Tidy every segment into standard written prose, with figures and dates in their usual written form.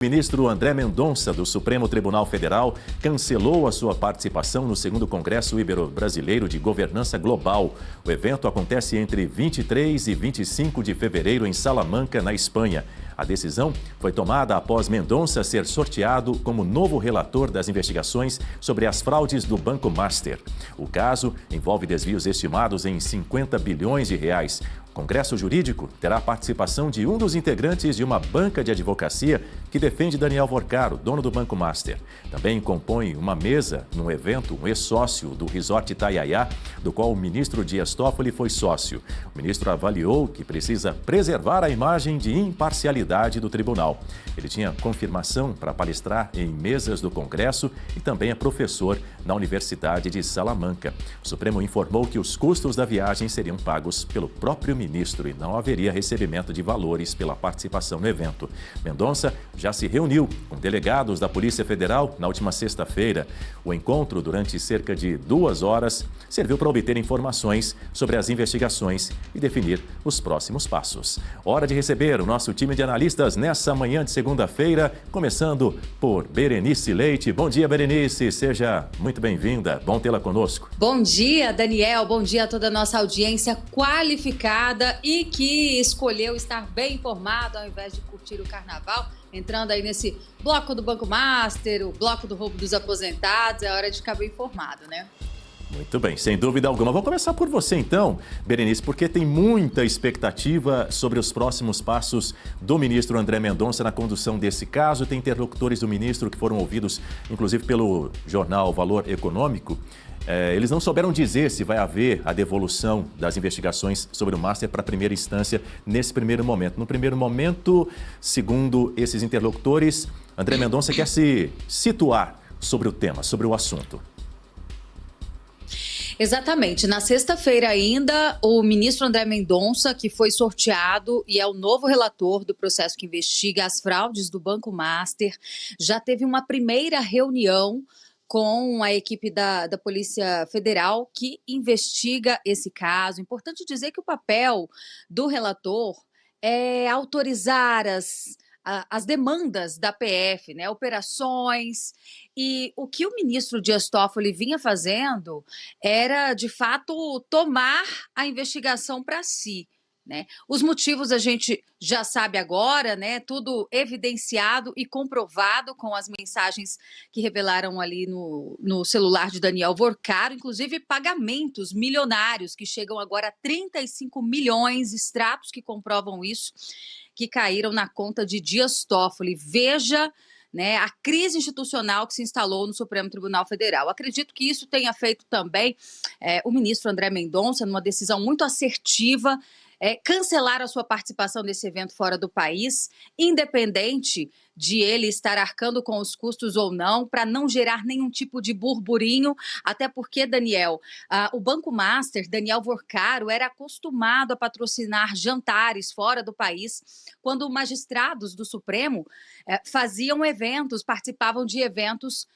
O ministro André Mendonça, do Supremo Tribunal Federal, cancelou a sua participação no 2º Congresso Ibero-Brasileiro de Governança Global. O evento acontece entre 23 e 25 de fevereiro em Salamanca, na Espanha. A decisão foi tomada após Mendonça ser sorteado como novo relator das investigações sobre as fraudes do Banco Master. O caso envolve desvios estimados em 50 bilhões de reais. O Congresso Jurídico terá a participação de um dos integrantes de uma banca de advocacia que defende Daniel Vorcaro, dono do Banco Master. Também compõe uma mesa num evento um ex-sócio do Resort Itaiaia, do qual o ministro Dias Toffoli foi sócio. O ministro avaliou que precisa preservar a imagem de imparcialidade do tribunal. Ele tinha confirmação para palestrar em mesas do Congresso e também é professor na Universidade de Salamanca. O Supremo informou que os custos da viagem seriam pagos pelo próprio ministro e não haveria recebimento de valores pela participação no evento. Mendonça já se reuniu com delegados da Polícia Federal na última sexta-feira. O encontro, durante cerca de 2 horas, serviu para obter informações sobre as investigações e definir os próximos passos. Hora de receber o nosso time de analistas nessa manhã de segunda-feira, começando por Berenice Leite. Bom dia, Berenice. Seja muito bem-vinda. Bom tê-la conosco. Bom dia, Daniel. Bom dia a toda a nossa audiência qualificada e que escolheu estar bem informado ao invés de curtir o carnaval. Entrando aí nesse bloco do Banco Master, o bloco do roubo dos aposentados, é hora de ficar bem informado, né? Muito bem, sem dúvida alguma. Vou começar por você então, Berenice, porque tem muita expectativa sobre os próximos passos do ministro André Mendonça na condução desse caso. Tem interlocutores do ministro que foram ouvidos, inclusive pelo jornal Valor Econômico. Eles não souberam dizer se vai haver a devolução das investigações sobre o Master para a primeira instância nesse primeiro momento. No primeiro momento, segundo esses interlocutores, André Mendonça quer se situar sobre o tema, sobre o assunto. Exatamente. Na sexta-feira ainda, o ministro André Mendonça, que foi sorteado e é o novo relator do processo que investiga as fraudes do Banco Master, já teve uma primeira reunião com a equipe da Polícia Federal que investiga esse caso. Importante dizer que o papel do relator é autorizar as demandas da PF, né, operações, e o que o ministro Dias Toffoli vinha fazendo era, de fato, tomar a investigação para si. Né? Os motivos a gente já sabe agora, né? Tudo evidenciado e comprovado com as mensagens que revelaram ali no celular de Daniel Vorcaro, inclusive pagamentos milionários que chegam agora a 35 milhões, extratos que comprovam isso, que caíram na conta de Dias Toffoli. Veja, né, a crise institucional que se instalou no Supremo Tribunal Federal. Acredito que isso tenha feito também o ministro André Mendonça, numa decisão muito assertiva, cancelar a sua participação nesse evento fora do país, independente de ele estar arcando com os custos ou não, para não gerar nenhum tipo de burburinho, até porque, Daniel, o Banco Master, Daniel Vorcaro, era acostumado a patrocinar jantares fora do país, quando magistrados do Supremo faziam eventos, participavam de eventos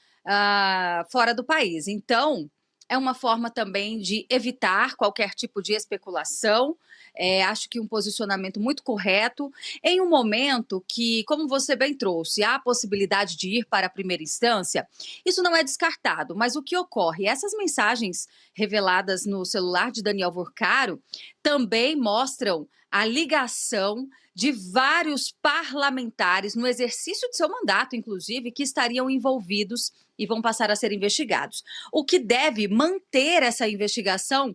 fora do país. Então, é uma forma também de evitar qualquer tipo de especulação. Acho que um posicionamento muito correto, em um momento que, como você bem trouxe, há a possibilidade de ir para a primeira instância. Isso não é descartado, mas o que ocorre? Essas mensagens reveladas no celular de Daniel Vorcaro também mostram a ligação de vários parlamentares no exercício de seu mandato, inclusive, que estariam envolvidos e vão passar a ser investigados. O que deve manter essa investigação,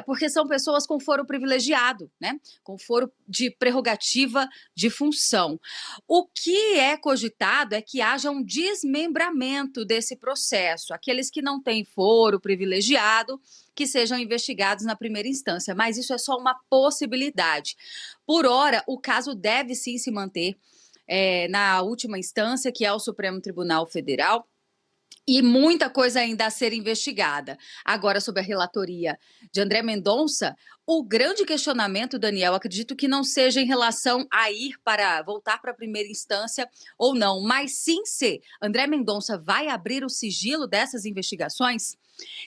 porque são pessoas com foro privilegiado, né? Com foro de prerrogativa de função. O que é cogitado é que haja um desmembramento desse processo. Aqueles que não têm foro privilegiado, que sejam investigados na primeira instância, mas isso é só uma possibilidade. Por hora, o caso deve sim se manter na última instância, que é o Supremo Tribunal Federal, e muita coisa ainda a ser investigada. Agora, sobre a relatoria de André Mendonça, O grande questionamento, Daniel, acredito que não seja em relação a voltar para a primeira instância ou não, mas sim se André Mendonça vai abrir o sigilo dessas investigações.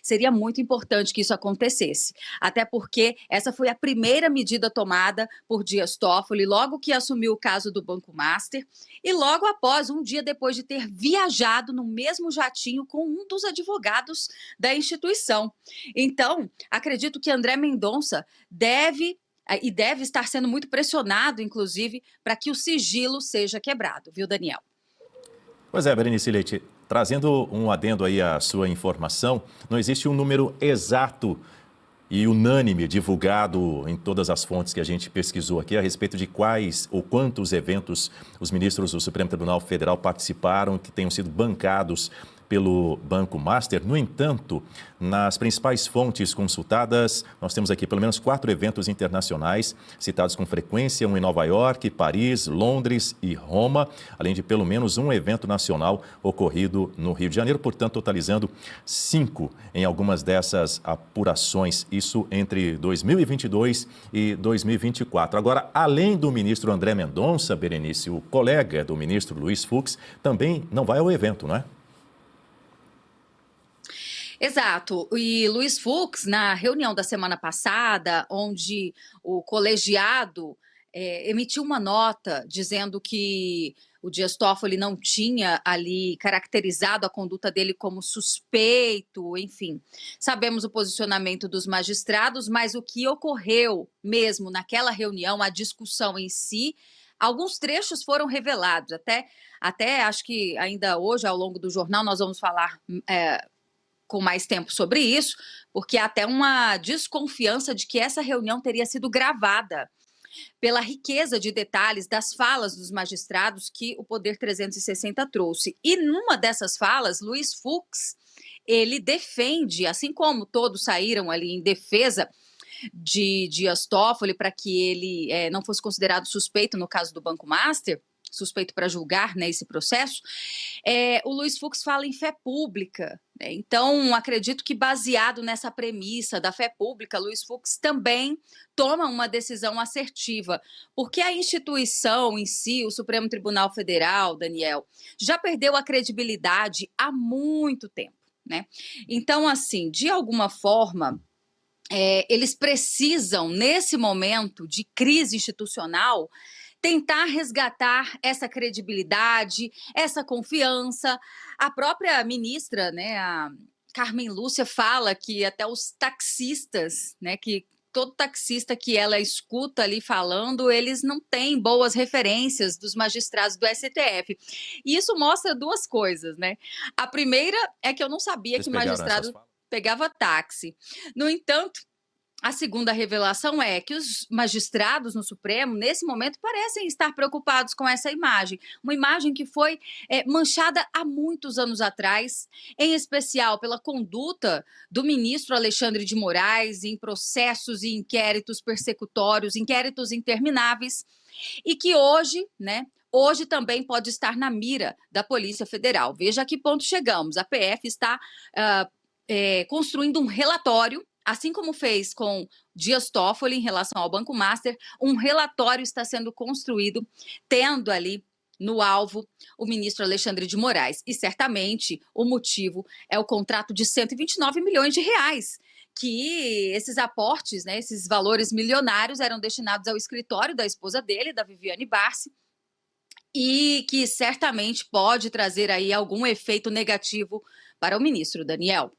Seria muito importante que isso acontecesse, até porque essa foi a primeira medida tomada por Dias Toffoli logo que assumiu o caso do Banco Master e logo após, um dia depois de ter viajado no mesmo jatinho com um dos advogados da instituição. Então, acredito que André Mendonça deve estar sendo muito pressionado, inclusive, para que o sigilo seja quebrado, viu, Daniel? Pois é, Berenice Leite, trazendo um adendo aí à sua informação, não existe um número exato e unânime divulgado em todas as fontes que a gente pesquisou aqui a respeito de quais ou quantos eventos os ministros do Supremo Tribunal Federal participaram que tenham sido bancados pelo Banco Master. No entanto, nas principais fontes consultadas, nós temos aqui pelo menos 4 eventos internacionais citados com frequência, um em Nova York, Paris, Londres e Roma, além de pelo menos um evento nacional ocorrido no Rio de Janeiro, portanto, totalizando 5 em algumas dessas apurações, isso entre 2022 e 2024. Agora, além do ministro André Mendonça, Berenice, o colega do ministro Luiz Fux também não vai ao evento, não é? Exato. E Luiz Fux, na reunião da semana passada, onde o colegiado emitiu uma nota dizendo que o Dias Toffoli não tinha ali caracterizado a conduta dele como suspeito, enfim. Sabemos o posicionamento dos magistrados, mas o que ocorreu mesmo naquela reunião, a discussão em si, alguns trechos foram revelados. Até acho que ainda hoje, ao longo do jornal, nós vamos falar com mais tempo sobre isso, porque há até uma desconfiança de que essa reunião teria sido gravada pela riqueza de detalhes das falas dos magistrados que o Poder 360 trouxe. E numa dessas falas, Luiz Fux, ele defende, assim como todos saíram ali em defesa de Dias Toffoli para que ele não fosse considerado suspeito no caso do Banco Master, suspeito para julgar, né, esse processo, o Luiz Fux fala em fé pública, né? Então, acredito que baseado nessa premissa da fé pública, Luiz Fux também toma uma decisão assertiva, porque a instituição em si, o Supremo Tribunal Federal, Daniel, já perdeu a credibilidade há muito tempo, né? Então, assim, de alguma forma, eles precisam, nesse momento de crise institucional, tentar resgatar essa credibilidade, essa confiança. A própria ministra, né, a Carmen Lúcia, fala que até os taxistas, né, que todo taxista que ela escuta ali falando, eles não têm boas referências dos magistrados do STF. E isso mostra duas coisas, né? A primeira é que eu não sabia que magistrado pegava táxi. No entanto, a segunda revelação é que os magistrados no Supremo, nesse momento, parecem estar preocupados com essa imagem. Uma imagem que foi manchada há muitos anos atrás, em especial pela conduta do ministro Alexandre de Moraes em processos e inquéritos persecutórios, inquéritos intermináveis, e que hoje, né, hoje também pode estar na mira da Polícia Federal. Veja a que ponto chegamos. A PF está construindo um relatório, assim como fez com Dias Toffoli em relação ao Banco Master, um relatório está sendo construído, tendo ali no alvo o ministro Alexandre de Moraes. E certamente o motivo é o contrato de 129 milhões de reais, que esses aportes, né, esses valores milionários eram destinados ao escritório da esposa dele, da Viviane Barsi, e que certamente pode trazer aí algum efeito negativo para o ministro, Daniel.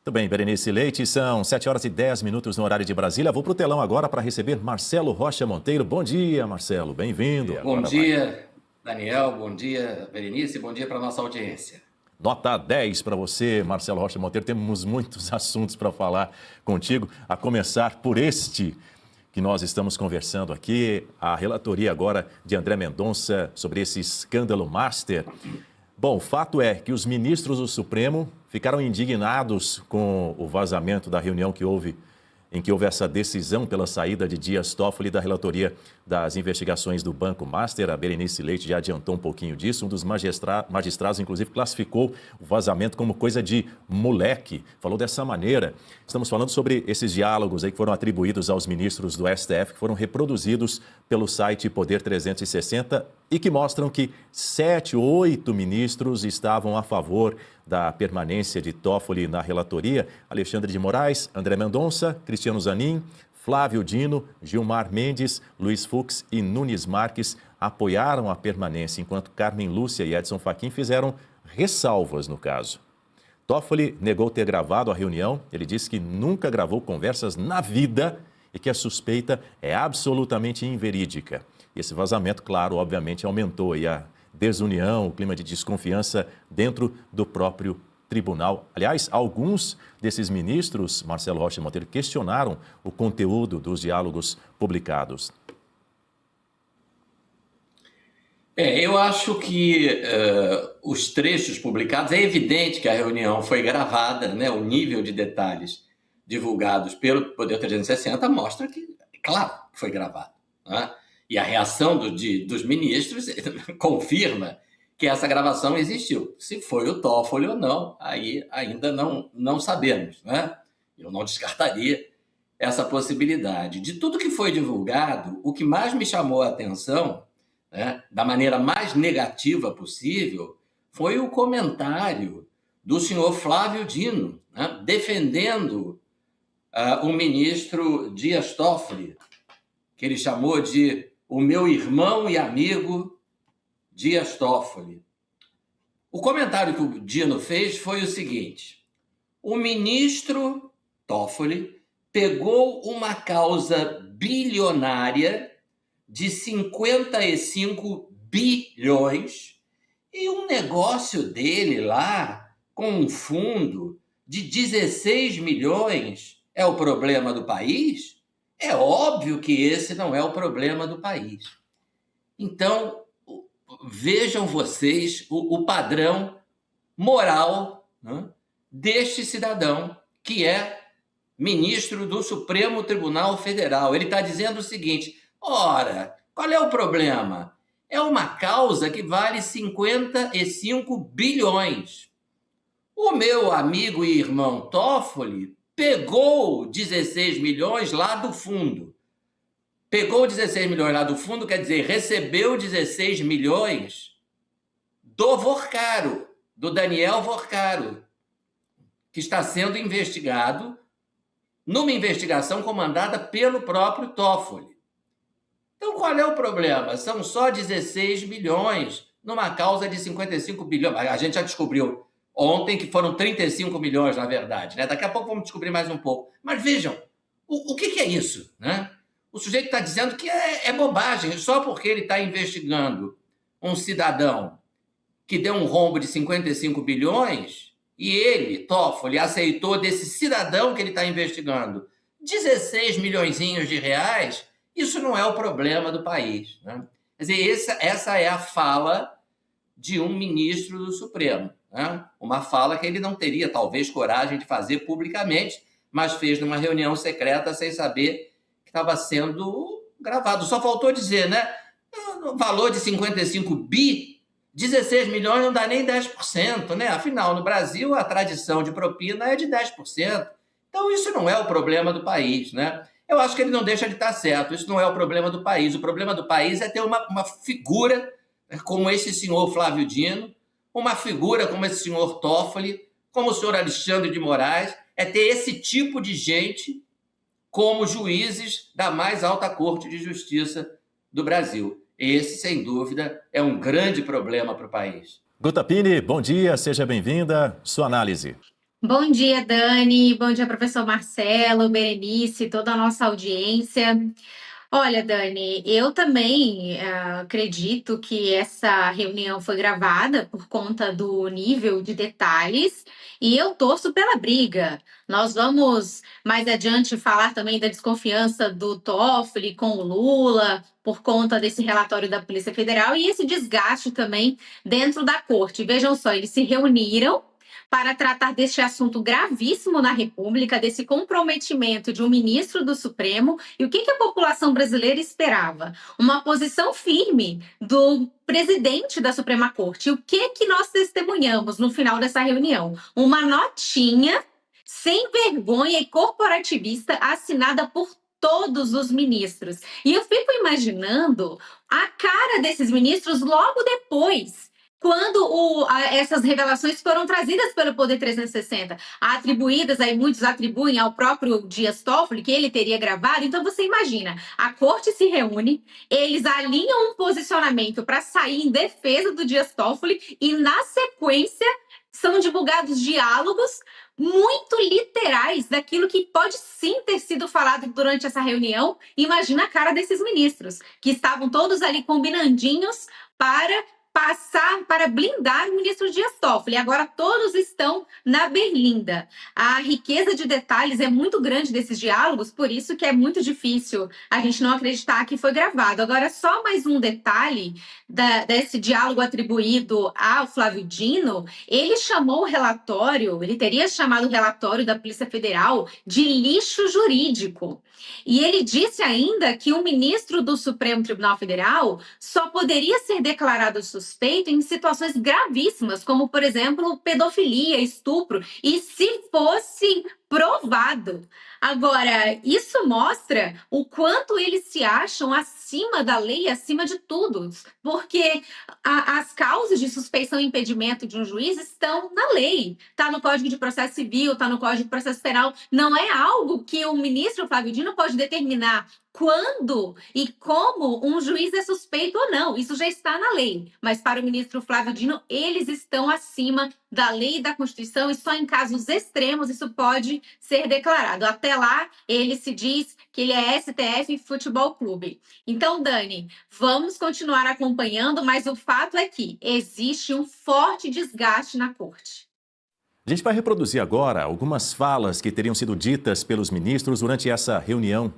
Muito bem, Berenice Leite, são 7h10 no horário de Brasília. Vou para o telão agora para receber Marcelo Rocha Monteiro. Bom dia, Marcelo, bem-vindo. Bom dia, Daniel, bom dia, Berenice, bom dia para a nossa audiência. Nota 10 para você, Marcelo Rocha Monteiro. Temos muitos assuntos para falar contigo, a começar por este que nós estamos conversando aqui, a relatoria agora de André Mendonça sobre esse escândalo Master. Bom, o fato é que os ministros do Supremo ficaram indignados com o vazamento da reunião que houve em que houve essa decisão pela saída de Dias Toffoli da relatoria das investigações do Banco Master. A Berenice Leite já adiantou um pouquinho disso. Um dos magistrados, inclusive, classificou o vazamento como coisa de moleque. Falou dessa maneira. Estamos falando sobre esses diálogos aí que foram atribuídos aos ministros do STF, que foram reproduzidos pelo site Poder 360 e que mostram que 7, 8 ministros estavam a favor da permanência de Toffoli na relatoria. Alexandre de Moraes, André Mendonça, Cristiano Zanin, Flávio Dino, Gilmar Mendes, Luiz Fux e Nunes Marques apoiaram a permanência, enquanto Carmen Lúcia e Edson Fachin fizeram ressalvas no caso. Toffoli negou ter gravado a reunião. Ele disse que nunca gravou conversas na vida e que a suspeita é absolutamente inverídica. Esse vazamento, claro, obviamente aumentou aí a desunião, o clima de desconfiança dentro do próprio tribunal. Aliás, alguns desses ministros, Marcelo Rocha Monteiro, questionaram o conteúdo dos diálogos publicados. Eu acho que os trechos publicados, é evidente que a reunião foi gravada, né? O nível de detalhes divulgados pelo Poder 360 mostra que, claro, foi gravado, né? E a reação dos ministros confirma que essa gravação existiu. Se foi o Toffoli ou não, aí ainda não sabemos, né? Eu não descartaria essa possibilidade. De tudo que foi divulgado, o que mais me chamou a atenção, né, da maneira mais negativa possível, foi o comentário do senhor Flávio Dino, né, defendendo o ministro Dias Toffoli, que ele chamou de o meu irmão e amigo Dias Toffoli. O comentário que o Dino fez foi o seguinte: o ministro Toffoli pegou uma causa bilionária de 55 bilhões e um negócio dele lá com um fundo de 16 milhões é o problema do país? É óbvio que esse não é o problema do país. Então, vejam vocês o padrão moral, né, deste cidadão que é ministro do Supremo Tribunal Federal. Ele está dizendo o seguinte: ora, qual é o problema? É uma causa que vale 55 bilhões. O meu amigo e irmão Toffoli pegou 16 milhões lá do fundo. Pegou 16 milhões lá do fundo, quer dizer, recebeu 16 milhões do Vorcaro, do Daniel Vorcaro, que está sendo investigado numa investigação comandada pelo próprio Toffoli. Então, qual é o problema? São só 16 milhões numa causa de 55 bilhões. A gente já descobriu ontem que foram 35 milhões, na verdade, né? Daqui a pouco vamos descobrir mais um pouco. Mas vejam, o que é isso, né? O sujeito está dizendo que é bobagem, só porque ele está investigando um cidadão que deu um rombo de 55 bilhões e ele, Toffoli, aceitou desse cidadão que ele está investigando 16 milhõezinhos de reais. Isso não é o problema do país, né? Quer dizer, essa é a fala de um ministro do Supremo, né? Uma fala que ele não teria, talvez, coragem de fazer publicamente, mas fez numa reunião secreta sem saber que estava sendo gravado. Só faltou dizer, né? O valor de 55 bi, 16 milhões não dá nem 10%, né? Afinal, no Brasil, a tradição de propina é de 10%. Então, isso não é o problema do país, né? Eu acho que ele não deixa de estar certo. Isso não é o problema do país. O problema do país é ter uma figura como esse senhor Flávio Dino, uma figura como esse senhor Toffoli, como o senhor Alexandre de Moraes, é ter esse tipo de gente como juízes da mais alta Corte de Justiça do Brasil. Esse, sem dúvida, é um grande problema para o país. Guta Pini, bom dia, seja bem-vinda. Sua análise. Bom dia, Dani. Bom dia, professor Marcelo, Berenice, toda a nossa audiência. Olha, Dani, eu também acredito que essa reunião foi gravada por conta do nível de detalhes e eu torço pela briga. Nós vamos mais adiante falar também da desconfiança do Toffoli com o Lula por conta desse relatório da Polícia Federal e esse desgaste também dentro da corte. Vejam só, eles se reuniram para tratar deste assunto gravíssimo na República, desse comprometimento de um ministro do Supremo. E o que a população brasileira esperava? Uma posição firme do presidente da Suprema Corte. E o que nós testemunhamos no final dessa reunião? Uma notinha sem vergonha e corporativista assinada por todos os ministros. E eu fico imaginando a cara desses ministros logo depois, quando essas revelações foram trazidas pelo Poder 360, atribuídas, aí muitos atribuem ao próprio Dias Toffoli, que ele teria gravado. Então você imagina, a corte se reúne, eles alinham um posicionamento para sair em defesa do Dias Toffoli e, na sequência, são divulgados diálogos muito literais daquilo que pode sim ter sido falado durante essa reunião. Imagina a cara desses ministros, que estavam todos ali combinandinhos para blindar o ministro Dias Toffoli. Agora todos estão na berlinda. A riqueza de detalhes é muito grande desses diálogos, por isso que é muito difícil a gente não acreditar que foi gravado. Agora, só mais um detalhe desse diálogo atribuído ao Flávio Dino: ele chamou o relatório, ele teria chamado o relatório da Polícia Federal de lixo jurídico. E ele disse ainda que o ministro do Supremo Tribunal Federal só poderia ser declarado suspeito em situações gravíssimas, como, por exemplo, pedofilia, estupro, e se fosse provado. Agora, isso mostra o quanto eles se acham acima da lei, acima de tudo, porque as causas de suspeição e impedimento de um juiz estão na lei, está no Código de Processo Civil, está no Código de Processo Penal. Não é algo que o ministro Flávio Dino pode determinar quando e como um juiz é suspeito ou não. Isso já está na lei. Mas para o ministro Flávio Dino, eles estão acima da lei e da Constituição, e só em casos extremos isso pode ser declarado. Até lá, ele se diz que ele é STF Futebol Clube. Então, Dani, vamos continuar acompanhando, mas o fato é que existe um forte desgaste na corte. A gente vai reproduzir agora algumas falas que teriam sido ditas pelos ministros durante essa reunião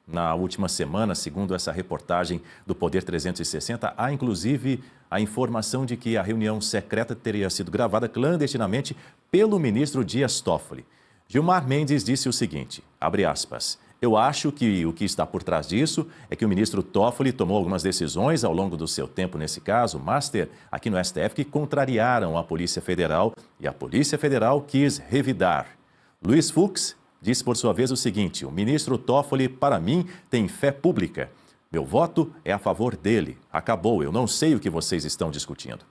na última semana. Segundo essa reportagem do Poder 360, há inclusive a informação de que a reunião secreta teria sido gravada clandestinamente pelo ministro Dias Toffoli. Gilmar Mendes disse o seguinte, abre aspas: "Eu acho que o que está por trás disso é que o ministro Toffoli tomou algumas decisões ao longo do seu tempo nesse caso, Master, aqui no STF, que contrariaram a Polícia Federal, e a Polícia Federal quis revidar." Luiz Fux disse por sua vez o seguinte: "O ministro Toffoli, para mim, tem fé pública. Meu voto é a favor dele. Acabou, eu não sei o que vocês estão discutindo."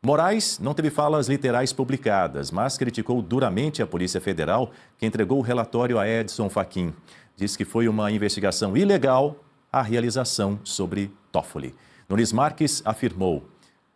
Moraes não teve falas literais publicadas, mas criticou duramente a Polícia Federal, que entregou o relatório a Edson Fachin. Diz que foi uma investigação ilegal a realização sobre Toffoli. Nunes Marques afirmou: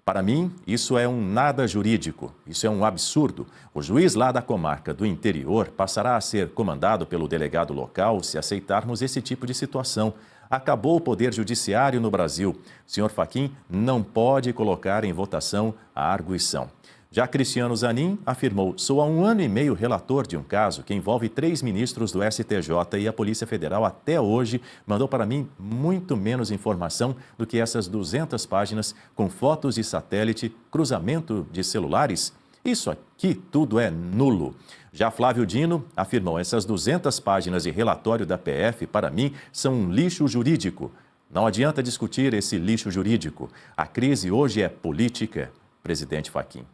"Para mim, isso é um nada jurídico, isso é um absurdo. O juiz lá da comarca do interior passará a ser comandado pelo delegado local se aceitarmos esse tipo de situação. Acabou o poder judiciário no Brasil. O senhor Fachin não pode colocar em votação a arguição." Já Cristiano Zanin afirmou: "Sou há 1 ano e meio relator de um caso que envolve 3 ministros do STJ e a Polícia Federal até hoje mandou para mim muito menos informação do que essas 200 páginas com fotos de satélite, cruzamento de celulares. Isso aqui tudo é nulo." Já Flávio Dino afirmou: "Essas 200 páginas de relatório da PF, para mim, são um lixo jurídico. Não adianta discutir esse lixo jurídico. A crise hoje é política." Presidente Fachin: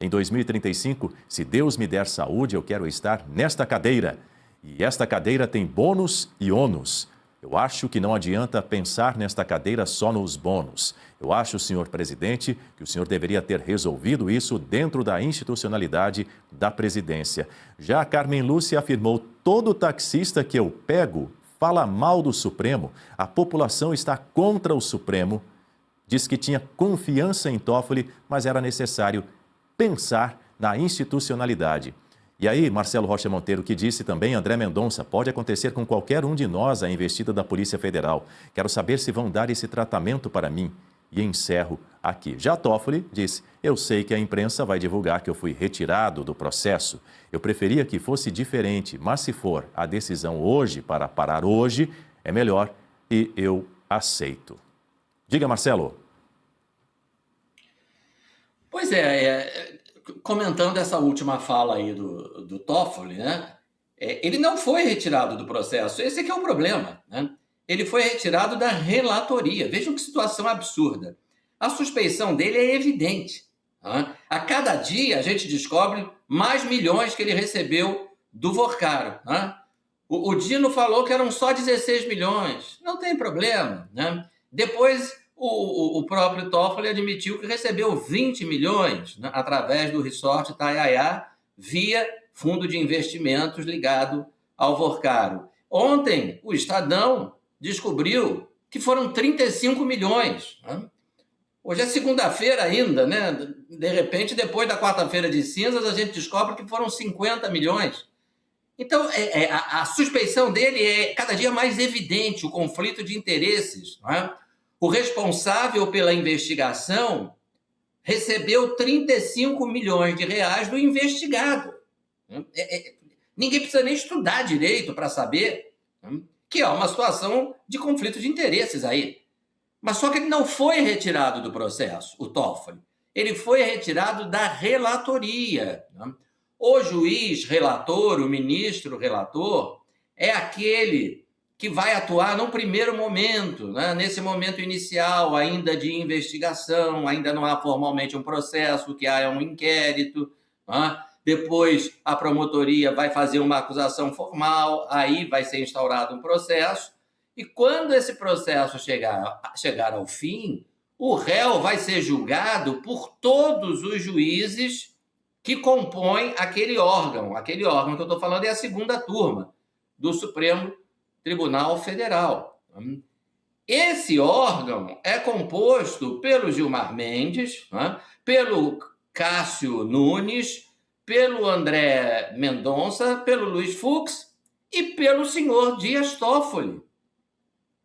"Em 2035, se Deus me der saúde, eu quero estar nesta cadeira. E esta cadeira tem bônus e ônus. Eu acho que não adianta pensar nesta cadeira só nos bônus. Eu acho, senhor presidente, que o senhor deveria ter resolvido isso dentro da institucionalidade da presidência." Já a Carmen Lúcia afirmou: "Todo taxista que eu pego fala mal do Supremo. A população está contra o Supremo." Diz que tinha confiança em Toffoli, mas era necessário pensar na institucionalidade. E aí, Marcelo Rocha Monteiro, que disse também André Mendonça: "Pode acontecer com qualquer um de nós a investida da Polícia Federal. Quero saber se vão dar esse tratamento para mim." E encerro aqui. Já Toffoli disse: "Eu sei que a imprensa vai divulgar que eu fui retirado do processo. Eu preferia que fosse diferente, mas se for a decisão hoje para parar hoje, é melhor e eu aceito." Diga, Marcelo. Pois é, comentando essa última fala aí do Toffoli, né? Ele não foi retirado do processo, esse é que é o problema, né? Ele foi retirado da relatoria. Vejam que situação absurda. A suspeição dele é evidente. Né? A cada dia a gente descobre mais milhões que ele recebeu do Vorcaro. Né? O Dino falou que eram só 16 milhões. Não tem problema. Né? Depois o próprio Toffoli admitiu que recebeu 20 milhões, né, através do resort Itaiaia, via fundo de investimentos ligado ao Vorcaro. Ontem, o Estadão descobriu que foram 35 milhões. Né? Hoje é segunda-feira ainda, né? De repente, depois da quarta-feira de cinzas, a gente descobre que foram 50 milhões. Então, a suspeição dele é cada dia mais evidente, o conflito de interesses. Não é? O responsável pela investigação recebeu 35 milhões de reais do investigado. Ninguém precisa nem estudar direito para saber que há uma situação de conflito de interesses aí. Mas só que ele não foi retirado do processo, o Toffoli. Ele foi retirado da relatoria. O juiz relator, o ministro relator, é aquele que vai atuar num primeiro momento, né? Nesse momento inicial, ainda de investigação, ainda não há formalmente um processo, que há um inquérito, né? Depois a promotoria vai fazer uma acusação formal, aí vai ser instaurado um processo, e quando esse processo chegar ao fim, o réu vai ser julgado por todos os juízes que compõem aquele órgão. Aquele órgão que eu estou falando é a segunda turma do Supremo Tribunal Federal. Esse órgão é composto pelo Gilmar Mendes, né, pelo Cássio Nunes, pelo André Mendonça, pelo Luiz Fux e pelo senhor Dias Toffoli.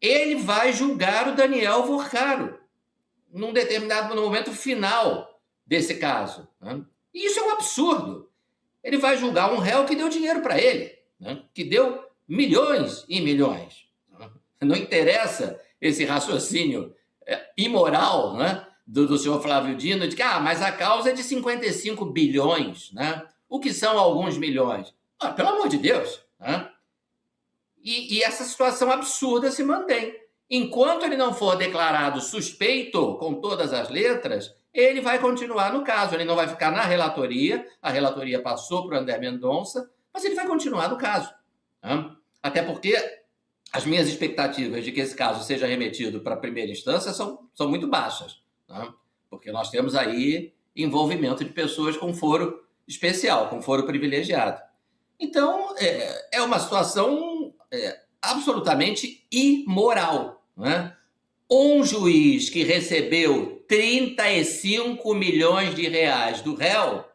Ele vai julgar o Daniel Vorcaro num determinado momento final desse caso. Né? E isso é um absurdo. Ele vai julgar um réu que deu dinheiro para ele, né? Que deu milhões e milhões. Não interessa esse raciocínio imoral, né, do senhor Flávio Dino, de que mas a causa é de 55 bilhões, né? O que são alguns milhões? Pelo amor de Deus! Né? E essa situação absurda se mantém. Enquanto ele não for declarado suspeito com todas as letras, ele vai continuar no caso. Ele não vai ficar na relatoria, a relatoria passou para o André Mendonça, mas ele vai continuar no caso. Né? Até porque as minhas expectativas de que esse caso seja remetido para a primeira instância são muito baixas. Né? Porque nós temos aí envolvimento de pessoas com foro especial, com foro privilegiado. Então, é uma situação absolutamente imoral. Né? Um juiz que recebeu 35 milhões de reais do réu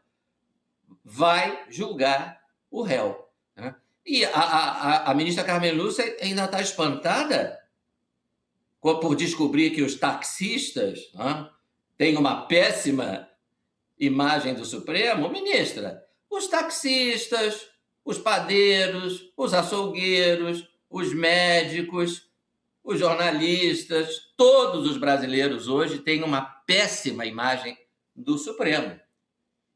vai julgar o réu. Né? E a ministra Carmen Lúcia ainda está espantada por descobrir que os taxistas, né, têm uma péssima imagem do Supremo. Ministra, os taxistas, os padeiros, os açougueiros, os médicos, os jornalistas, todos os brasileiros hoje têm uma péssima imagem do Supremo,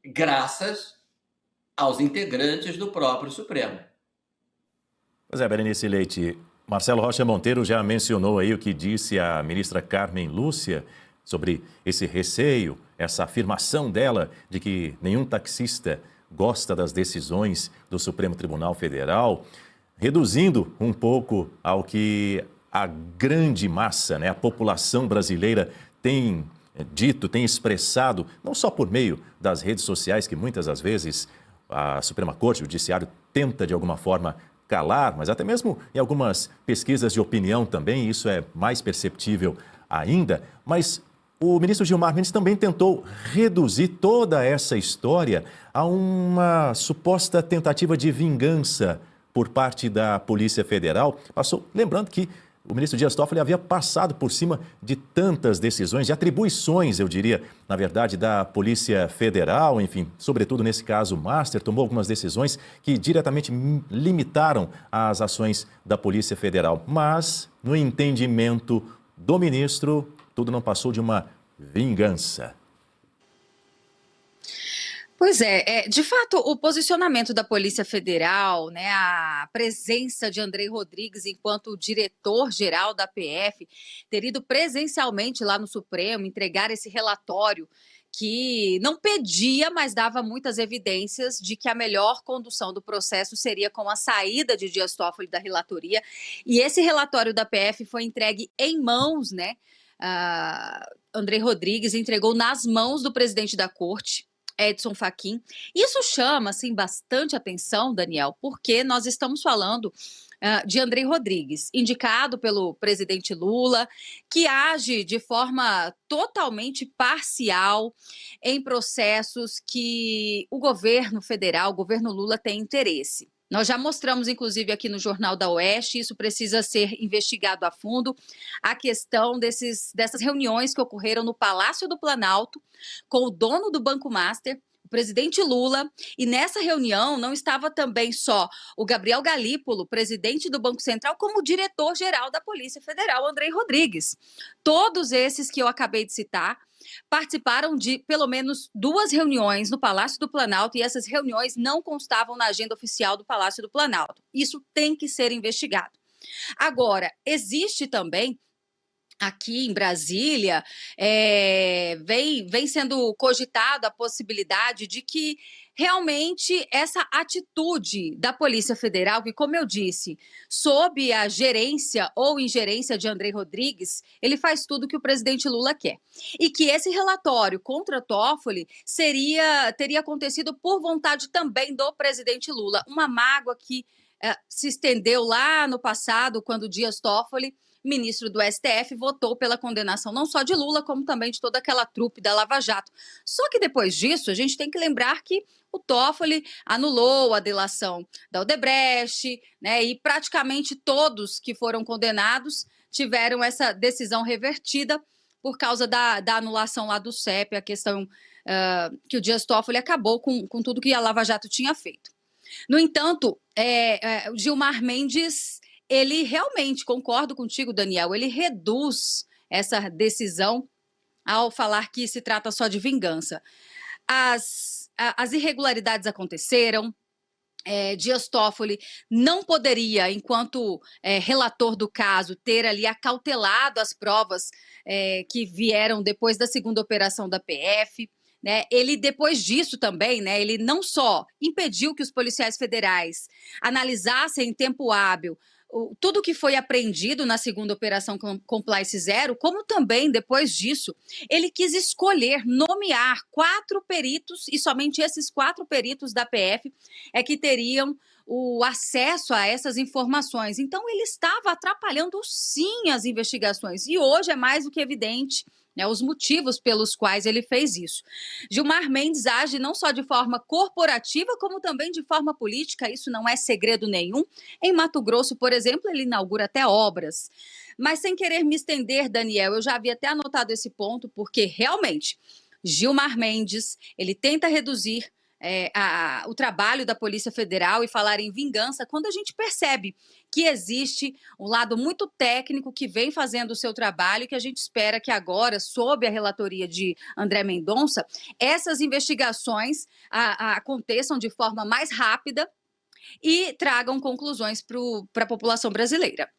graças aos integrantes do próprio Supremo. Pois é, Berenice Leite, Marcelo Rocha Monteiro já mencionou aí o que disse a ministra Carmen Lúcia sobre esse receio, essa afirmação dela de que nenhum taxista gosta das decisões do Supremo Tribunal Federal, reduzindo um pouco ao que a grande massa, né, a população brasileira tem dito, tem expressado, não só por meio das redes sociais, que muitas das vezes a Suprema Corte, o Judiciário, tenta de alguma forma calar, mas até mesmo em algumas pesquisas de opinião também, isso é mais perceptível ainda, mas o ministro Gilmar Mendes também tentou reduzir toda essa história a uma suposta tentativa de vingança por parte da Polícia Federal. Lembrando que o ministro Dias Toffoli havia passado por cima de tantas decisões, de atribuições, eu diria, na verdade, da Polícia Federal, enfim, sobretudo nesse caso, o Master tomou algumas decisões que diretamente limitaram as ações da Polícia Federal. Mas, no entendimento do ministro, tudo não passou de uma vingança. Pois é, de fato, o posicionamento da Polícia Federal, né, a presença de Andrei Rodrigues enquanto diretor-geral da PF, ter ido presencialmente lá no Supremo entregar esse relatório que não pedia, mas dava muitas evidências de que a melhor condução do processo seria com a saída de Dias Toffoli da relatoria. E esse relatório da PF foi entregue em mãos, né? Andrei Rodrigues entregou nas mãos do presidente da corte, Edson Fachin. Isso chama assim, bastante atenção, Daniel, porque nós estamos falando de Andrei Rodrigues, indicado pelo presidente Lula, que age de forma totalmente parcial em processos que o governo federal, o governo Lula, tem interesse. Nós já mostramos, inclusive, aqui no Jornal da Oeste, isso precisa ser investigado a fundo, a questão dessas reuniões que ocorreram no Palácio do Planalto com o dono do Banco Master, o presidente Lula, e nessa reunião não estava também só o Gabriel Galípolo, presidente do Banco Central, como o diretor-geral da Polícia Federal, Andrei Rodrigues. Todos esses que eu acabei de citar participaram de pelo menos 2 reuniões no Palácio do Planalto e essas reuniões não constavam na agenda oficial do Palácio do Planalto. Isso tem que ser investigado. Agora, existe também aqui em Brasília, vem sendo cogitado a possibilidade de que realmente essa atitude da Polícia Federal, que, como eu disse, sob a gerência ou ingerência de Andrei Rodrigues, ele faz tudo que o presidente Lula quer. E que esse relatório contra Toffoli teria acontecido por vontade também do presidente Lula. Uma mágoa que se estendeu lá no passado, quando Dias Toffoli, ministro do STF, votou pela condenação não só de Lula, como também de toda aquela trupe da Lava Jato. Só que depois disso, a gente tem que lembrar que o Toffoli anulou a delação da Odebrecht, né, e praticamente todos que foram condenados tiveram essa decisão revertida por causa da anulação lá do CEP, a questão que o Dias Toffoli acabou com tudo que a Lava Jato tinha feito. No entanto, o Gilmar Mendes, ele realmente, concordo contigo, Daniel, ele reduz essa decisão ao falar que se trata só de vingança. As irregularidades aconteceram, Dias Toffoli não poderia, enquanto relator do caso, ter ali acautelado as provas que vieram depois da segunda operação da PF. Né? Ele, depois disso também, né, ele não só impediu que os policiais federais analisassem em tempo hábil tudo que foi apreendido na segunda operação Compliance Zero, como também, depois disso, ele quis escolher, nomear 4 peritos, e somente esses 4 peritos da PF que teriam o acesso a essas informações. Então, ele estava atrapalhando, sim, as investigações. E hoje é mais do que evidente, né, os motivos pelos quais ele fez isso. Gilmar Mendes age não só de forma corporativa, como também de forma política, isso não é segredo nenhum. Em Mato Grosso, por exemplo, ele inaugura até obras. Mas sem querer me estender, Daniel, eu já havia até anotado esse ponto, porque realmente Gilmar Mendes, ele tenta reduzir o trabalho da Polícia Federal e falar em vingança, quando a gente percebe que existe um lado muito técnico que vem fazendo o seu trabalho e que a gente espera que agora, sob a relatoria de André Mendonça, essas investigações aconteçam de forma mais rápida e tragam conclusões para a população brasileira.